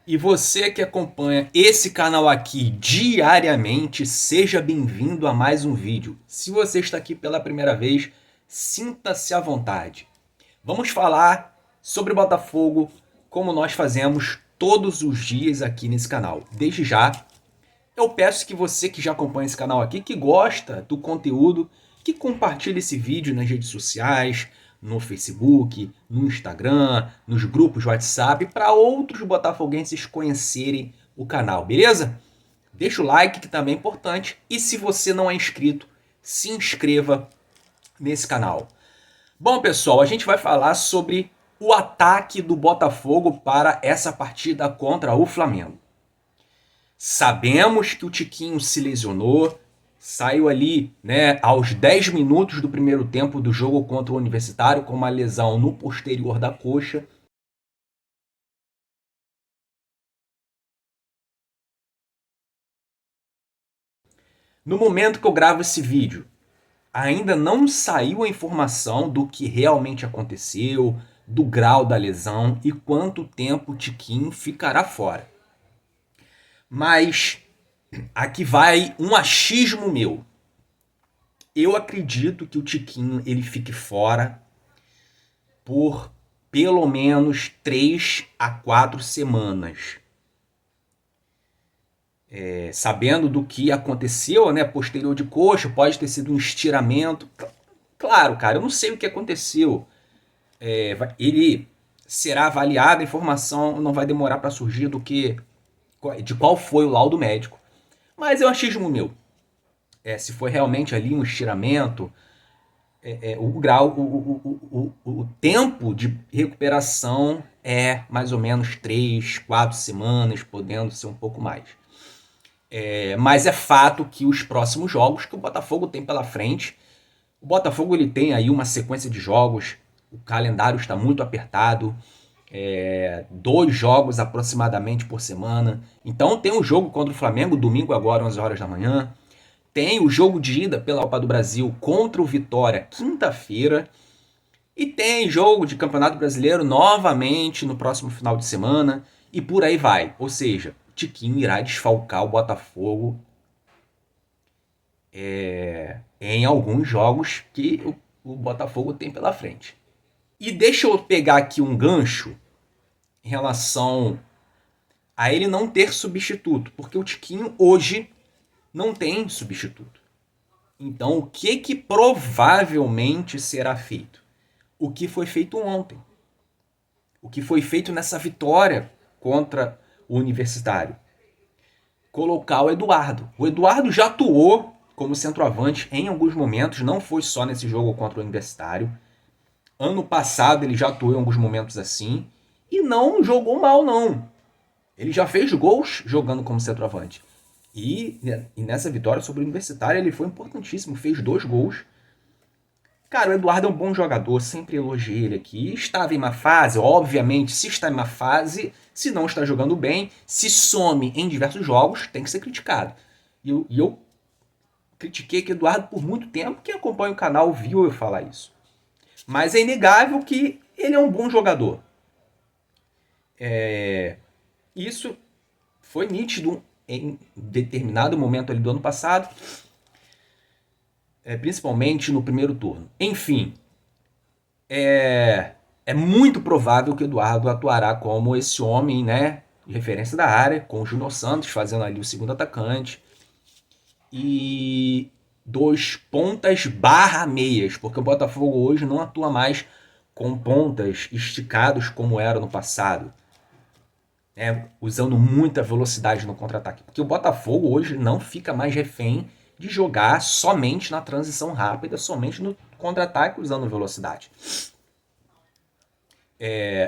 E você que acompanha esse canal aqui diariamente, seja bem-vindo a mais um vídeo. Se você está aqui pela primeira vez, sinta-se à vontade. Vamos falar sobre o Botafogo, como nós fazemos todos os dias aqui nesse canal. Desde já, eu peço que você que já acompanha esse canal aqui, que gosta do conteúdo, que compartilhe esse vídeo nas redes sociais, no Facebook, no Instagram, nos grupos WhatsApp, para outros botafoguenses conhecerem o canal, beleza? Deixa o like, que também é importante, e se você não é inscrito, se inscreva nesse canal. Bom, pessoal, a gente vai falar sobre o ataque do Botafogo para essa partida contra o Flamengo. Sabemos que o Tiquinho se lesionou, saiu ali, né, aos 10 minutos do primeiro tempo do jogo contra o Universitário com uma lesão no posterior da coxa. No momento que eu gravo esse vídeo, ainda não saiu a informação do que realmente aconteceu, do grau da lesão e quanto tempo o Tiquinho ficará fora. Mas aqui vai um achismo meu. Eu acredito que o Tiquinho ele fique fora por pelo menos 3 a 4 semanas. Sabendo do que aconteceu, né, posterior de coxa, pode ter sido um estiramento. Claro, cara, eu não sei o que aconteceu. Ele será avaliado, a informação não vai demorar para surgir de qual foi o laudo médico. Mas é um achismo meu. Se foi realmente ali um estiramento, o grau, o tempo de recuperação é mais ou menos 3, 4 semanas, podendo ser um pouco mais. Mas é fato que os próximos jogos que o Botafogo tem pela frente, o Botafogo ele tem aí uma sequência de jogos, o calendário está muito apertado, 2 jogos aproximadamente por semana. Então tem um jogo contra o Flamengo, domingo agora, 11 horas da manhã. Tem o jogo de ida pela Copa do Brasil contra o Vitória, quinta-feira. E tem jogo de Campeonato Brasileiro novamente no próximo final de semana. E por aí vai. Ou seja, o Tiquinho irá desfalcar o Botafogo em alguns jogos que o Botafogo tem pela frente. E deixa eu pegar aqui um gancho em relação a ele não ter substituto. Porque o Tiquinho hoje não tem substituto. Então, o que provavelmente será feito? O que foi feito ontem. O que foi feito nessa vitória contra o Universitário. Colocar o Eduardo. O Eduardo já atuou como centroavante em alguns momentos, não foi só nesse jogo contra o Universitário. Ano passado ele já atuou em alguns momentos assim e não jogou mal, não. Ele já fez gols jogando como centroavante. E nessa vitória sobre o Universitário ele foi importantíssimo, fez 2 gols. Cara, o Eduardo é um bom jogador, sempre elogiei ele aqui. Estava em uma fase, obviamente, se está em uma fase, se não está jogando bem, se some em diversos jogos, tem que ser criticado. E eu critiquei que o Eduardo por muito tempo, quem acompanha o canal viu eu falar isso. Mas é inegável que ele é um bom jogador. Isso foi nítido em determinado momento ali do ano passado, principalmente no primeiro turno. Enfim, é muito provável que o Eduardo atuará como esse homem, né, de referência da área, com o Júnior Santos fazendo ali o segundo atacante e 2 pontas barra meias, porque o Botafogo hoje não atua mais com pontas esticados como era no passado, né, usando muita velocidade no contra-ataque, porque o Botafogo hoje não fica mais refém de jogar somente na transição rápida, somente no contra-ataque usando velocidade.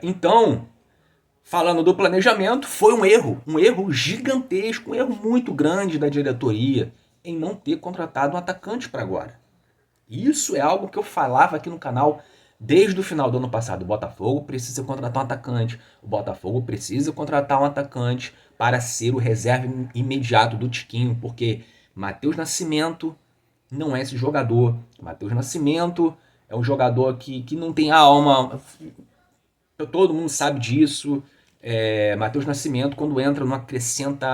Então, falando do planejamento, foi um erro gigantesco, um erro muito grande da diretoria em não ter contratado um atacante para agora. Isso é algo que eu falava aqui no canal desde o final do ano passado. O Botafogo precisa contratar um atacante. O Botafogo precisa contratar um atacante para ser o reserva imediato do Tiquinho, porque Matheus Nascimento não é esse jogador. Matheus Nascimento é um jogador que não tem alma. Todo mundo sabe disso. Matheus Nascimento, quando entra, não acrescenta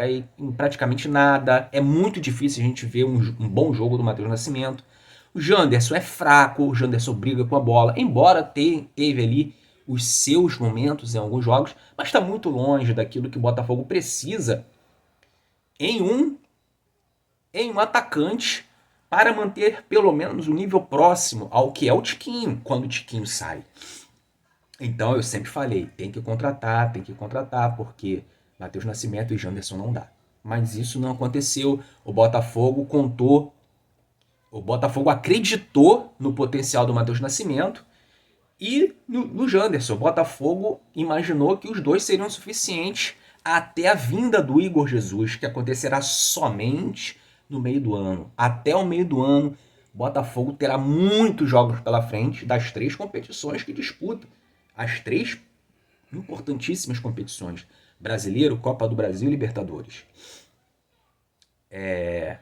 em praticamente nada. É muito difícil a gente ver um bom jogo do Matheus Nascimento. O Janderson é fraco, o Janderson briga com a bola, embora teve ali os seus momentos em alguns jogos, mas está muito longe daquilo que o Botafogo precisa em um atacante para manter pelo menos o nível próximo ao que é o Tiquinho quando o Tiquinho sai. Então eu sempre falei, tem que contratar, porque Matheus Nascimento e Janderson não dá. Mas isso não aconteceu. O Botafogo acreditou no potencial do Matheus Nascimento e no Janderson. O Botafogo imaginou que os dois seriam suficientes até a vinda do Igor Jesus, que acontecerá somente no meio do ano. Até o meio do ano, o Botafogo terá muitos jogos pela frente das 3 competições que disputa. As 3 importantíssimas competições: Brasileiro, Copa do Brasil e Libertadores. E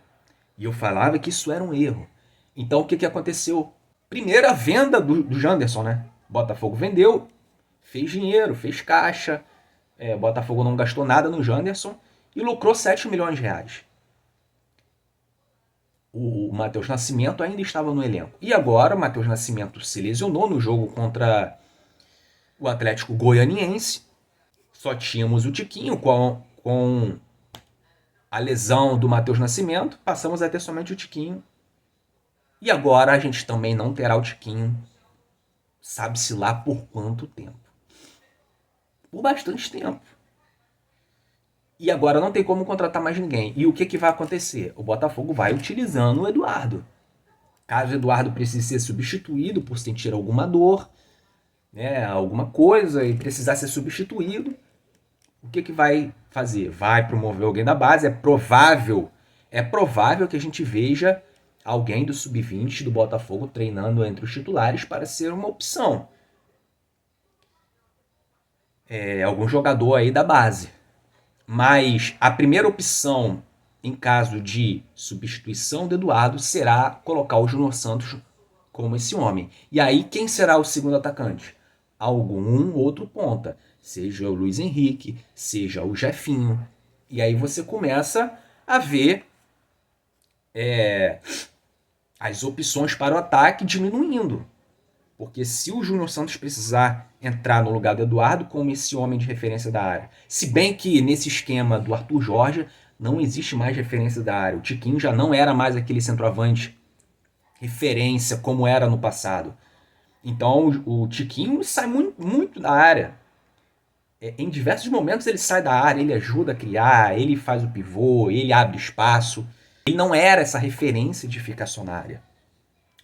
eu falava que isso era um erro. Então o que aconteceu? Primeiro, a venda do Janderson, né? Botafogo vendeu, fez dinheiro, fez caixa. Botafogo não gastou nada no Janderson e lucrou 7 milhões de reais. O Matheus Nascimento ainda estava no elenco. E agora o Matheus Nascimento se lesionou no jogo contra o Atlético Goianiense. Só tínhamos o Tiquinho com a lesão do Matheus Nascimento. Passamos a ter somente o Tiquinho. E agora a gente também não terá o Tiquinho. Sabe-se lá por quanto tempo. Por bastante tempo. E agora não tem como contratar mais ninguém. E o que vai acontecer? O Botafogo vai utilizando o Eduardo. Caso o Eduardo precise ser substituído por sentir alguma dor, né, alguma coisa, e precisar ser substituído, o que vai fazer? Vai promover alguém da base. É provável que a gente veja alguém do sub-20 do Botafogo treinando entre os titulares para ser uma opção. Algum jogador aí da base. Mas a primeira opção, em caso de substituição do Eduardo, será colocar o Júnior Santos como esse homem. E aí, quem será o segundo atacante? Algum outro ponta. Seja o Luiz Henrique, seja o Jefinho. E aí você começa a ver as opções para o ataque diminuindo. Porque se o Júnior Santos precisar entrar no lugar do Eduardo como esse homem de referência da área, se bem que nesse esquema do Arthur Jorge não existe mais referência da área. O Tiquinho já não era mais aquele centroavante referência como era no passado. Então o Tiquinho sai muito da área. Em diversos momentos ele sai da área, ele ajuda a criar, ele faz o pivô, ele abre espaço. Ele não era essa referência de ficar só na área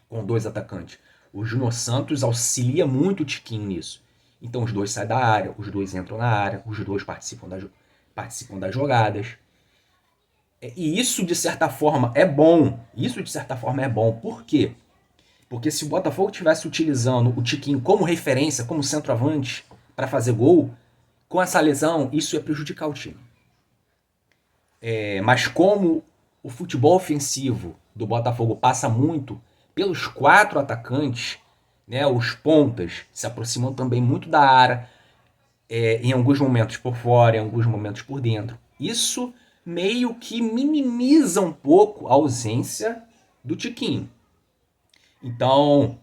com 2 atacantes. O Júnior Santos auxilia muito o Tiquinho nisso. Então os 2 saem da área, os 2 entram na área, os 2 participam das jogadas. E isso, de certa forma, é bom. Por quê? Porque se o Botafogo estivesse utilizando o Tiquinho como referência, como centroavante, para fazer gol, com essa lesão, isso ia prejudicar o time. Mas como o futebol ofensivo do Botafogo passa muito pelos 4 atacantes, né, os pontas se aproximam também muito da área, em alguns momentos por fora, em alguns momentos por dentro. Isso meio que minimiza um pouco a ausência do Tiquinho. Então,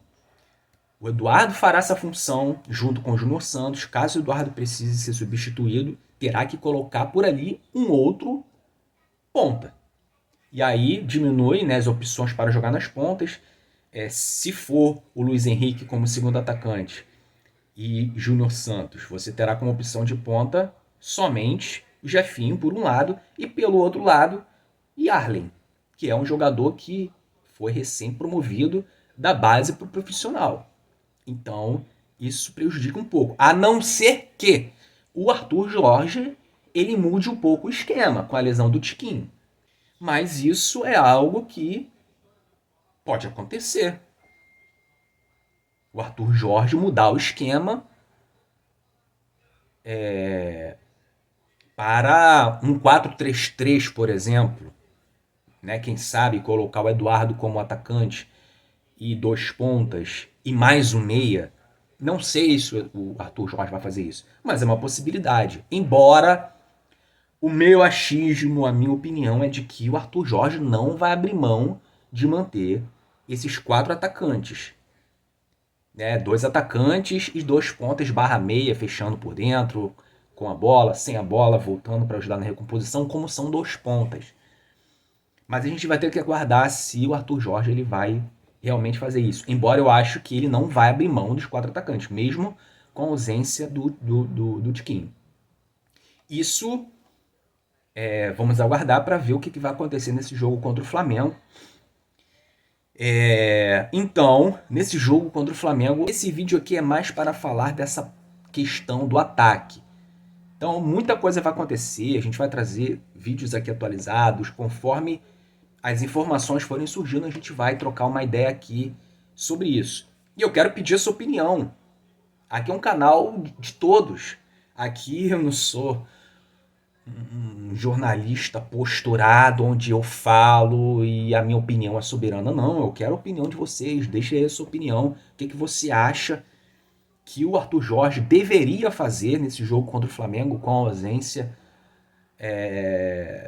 o Eduardo fará essa função junto com o Júnior Santos. Caso o Eduardo precise ser substituído, terá que colocar por ali um outro ponta. E aí diminui, né, as opções para jogar nas pontas. Se for o Luiz Henrique como segundo atacante e Júnior Santos, você terá como opção de ponta somente o Jefinho por um lado e pelo outro lado Yarlen, que é um jogador que foi recém-promovido da base para o profissional. Então isso prejudica um pouco, a não ser que o Arthur Jorge ele mude um pouco o esquema com a lesão do Tiquinho. Mas isso é algo que pode acontecer. O Arthur Jorge mudar o esquema para um 4-3-3, por exemplo. Né? Quem sabe colocar o Eduardo como atacante e 2 pontas e mais um meia. Não sei se o Arthur Jorge vai fazer isso, mas é uma possibilidade. Embora o meu achismo, a minha opinião é de que o Arthur Jorge não vai abrir mão de manter esses 4 atacantes. Né? 2 atacantes e 2 pontas barra meia, fechando por dentro, com a bola, sem a bola, voltando para ajudar na recomposição, como são 2 pontas. Mas a gente vai ter que aguardar se o Arthur Jorge ele vai realmente fazer isso. Embora eu acho que ele não vai abrir mão dos 4 atacantes, mesmo com a ausência do Tiquinho. Isso vamos aguardar para ver o que vai acontecer nesse jogo contra o Flamengo. Então, nesse jogo contra o Flamengo, esse vídeo aqui é mais para falar dessa questão do ataque. Então, muita coisa vai acontecer, a gente vai trazer vídeos aqui atualizados, conforme as informações forem surgindo, a gente vai trocar uma ideia aqui sobre isso. E eu quero pedir a sua opinião. Aqui é um canal de todos. Aqui eu não sou um jornalista posturado onde eu falo e a minha opinião é soberana. Não, eu quero a opinião de vocês. Deixe aí a sua opinião. O que você acha que o Arthur Jorge deveria fazer nesse jogo contra o Flamengo com a ausência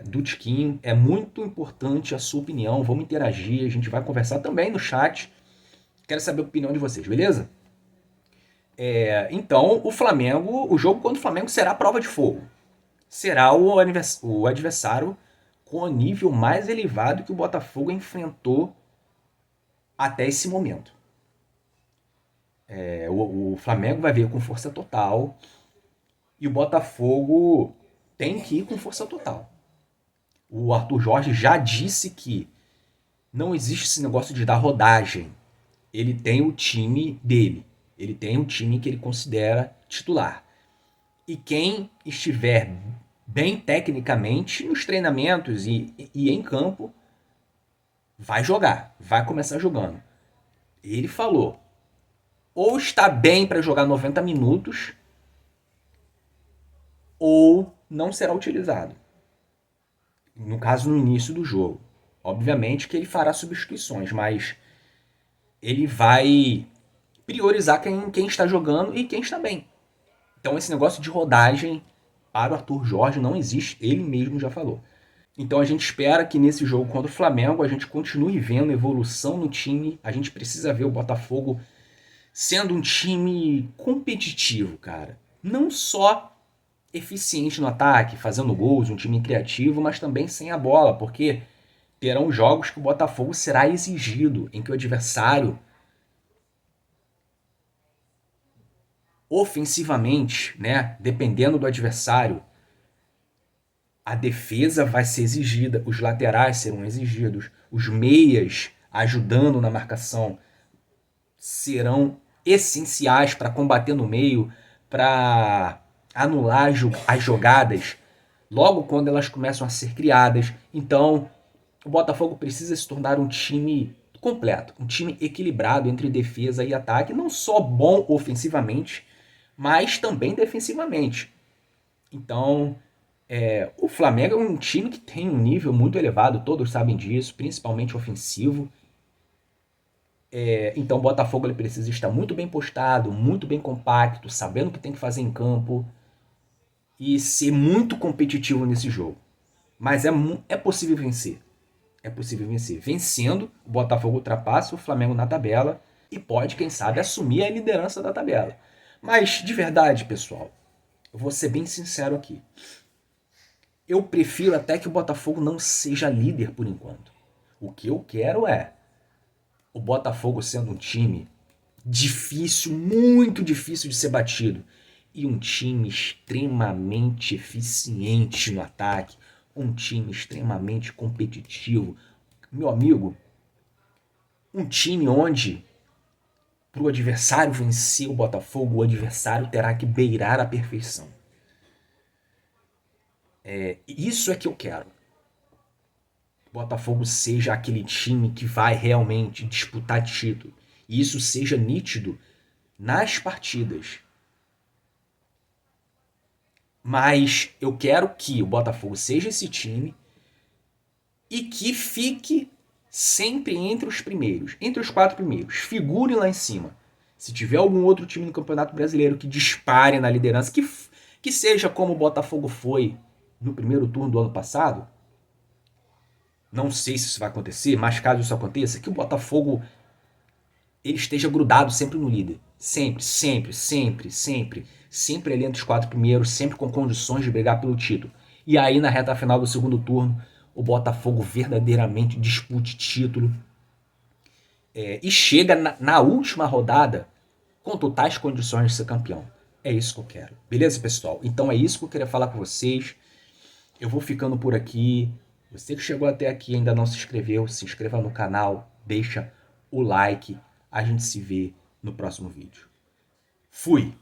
do Tiquinho? É muito importante a sua opinião. Vamos interagir. A gente vai conversar também no chat. Quero saber a opinião de vocês, beleza? Então, o jogo contra o Flamengo será prova de fogo. Será o adversário com o nível mais elevado que o Botafogo enfrentou até esse momento. O Flamengo vai vir com força total e o Botafogo tem que ir com força total. O Arthur Jorge já disse que não existe esse negócio de dar rodagem. Ele tem o time dele. Ele tem um time que ele considera titular. E quem estiver bem tecnicamente nos treinamentos e em campo vai jogar, vai começar jogando. Ele falou, ou está bem para jogar 90 minutos, ou não será utilizado. No caso, no início do jogo. Obviamente que ele fará substituições, mas ele vai priorizar quem está jogando e quem está bem. Então esse negócio de rodagem para o Arthur Jorge não existe, ele mesmo já falou. Então a gente espera que nesse jogo contra o Flamengo a gente continue vendo evolução no time. A gente precisa ver o Botafogo sendo um time competitivo, cara. Não só eficiente no ataque, fazendo gols, um time criativo, mas também sem a bola, porque terão jogos que o Botafogo será exigido, em que o adversário ofensivamente, né, dependendo do adversário, a defesa vai ser exigida, os laterais serão exigidos, os meias ajudando na marcação serão essenciais para combater no meio, para anular as jogadas logo quando elas começam a ser criadas. Então, o Botafogo precisa se tornar um time completo, um time equilibrado entre defesa e ataque, não só bom ofensivamente, mas também defensivamente. Então, o Flamengo é um time que tem um nível muito elevado, todos sabem disso, principalmente ofensivo. Então o Botafogo ele precisa estar muito bem postado, muito bem compacto, sabendo o que tem que fazer em campo e ser muito competitivo nesse jogo. Mas é possível vencer. É possível vencer. Vencendo, o Botafogo ultrapassa o Flamengo na tabela e pode, quem sabe, assumir a liderança da tabela. Mas, de verdade, pessoal, eu vou ser bem sincero aqui. Eu prefiro até que o Botafogo não seja líder por enquanto. O que eu quero é o Botafogo sendo um time difícil, muito difícil de ser batido. E um time extremamente eficiente no ataque. Um time extremamente competitivo. Meu amigo, um time onde para o adversário vencer o Botafogo, o adversário terá que beirar a perfeição. Isso é que eu quero. O Botafogo seja aquele time que vai realmente disputar título. E isso seja nítido nas partidas. Mas eu quero que o Botafogo seja esse time e que fique sempre entre os primeiros, entre os 4 primeiros. Figure lá em cima. Se tiver algum outro time no Campeonato Brasileiro que dispare na liderança, que seja como o Botafogo foi no primeiro turno do ano passado, não sei se isso vai acontecer, mas caso isso aconteça, que o Botafogo ele esteja grudado sempre no líder. Sempre, sempre, sempre, sempre. Sempre ali entre os 4 primeiros, sempre com condições de brigar pelo título. E aí, na reta final do segundo turno, o Botafogo verdadeiramente dispute título. E chega na última rodada com totais condições de ser campeão. É isso que eu quero. Beleza, pessoal? Então é isso que eu queria falar com vocês. Eu vou ficando por aqui. Você que chegou até aqui e ainda não se inscreveu, se inscreva no canal, deixa o like. A gente se vê no próximo vídeo. Fui!